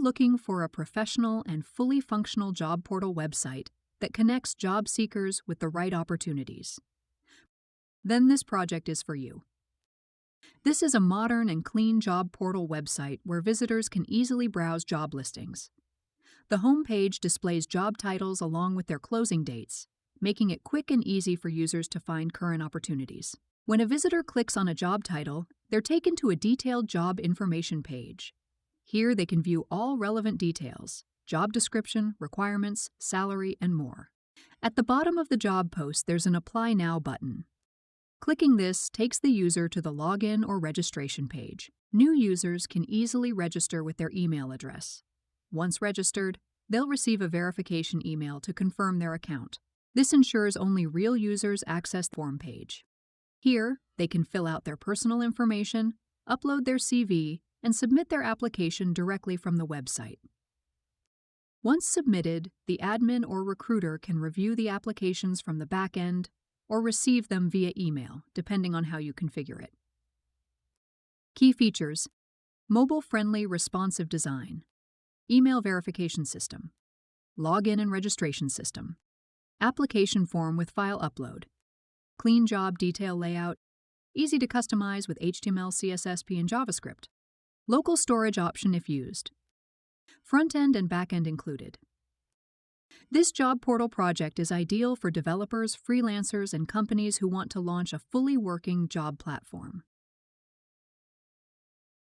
looking for a professional and fully functional job portal website that connects job seekers with the right opportunities, then this project is for you. This is a modern and clean job portal website where visitors can easily browse job listings. The home page displays job titles along with their closing dates, making it quick and easy for users to find current opportunities. When a visitor clicks on a job title, they're taken to a detailed job information page. Here they can view all relevant details: job description, requirements, salary, and more. At the bottom of the job post, there's an Apply Now button. Clicking this takes the user to the login or registration page. New users can easily register with their email address. Once registered, they'll receive a verification email to confirm their account. This ensures only real users access the form page. Here, they can fill out their personal information, upload their CV, and submit their application directly from the website. Once submitted, the admin or recruiter can review the applications from the backend or receive them via email, depending on how you configure it. Key features: mobile-friendly responsive design, email verification system, login and registration system, application form with file upload, clean job detail layout, easy to customize with HTML, CSS, and JavaScript, local storage option if used, front-end and back-end included. This job portal project is ideal for developers, freelancers, and companies who want to launch a fully working job platform.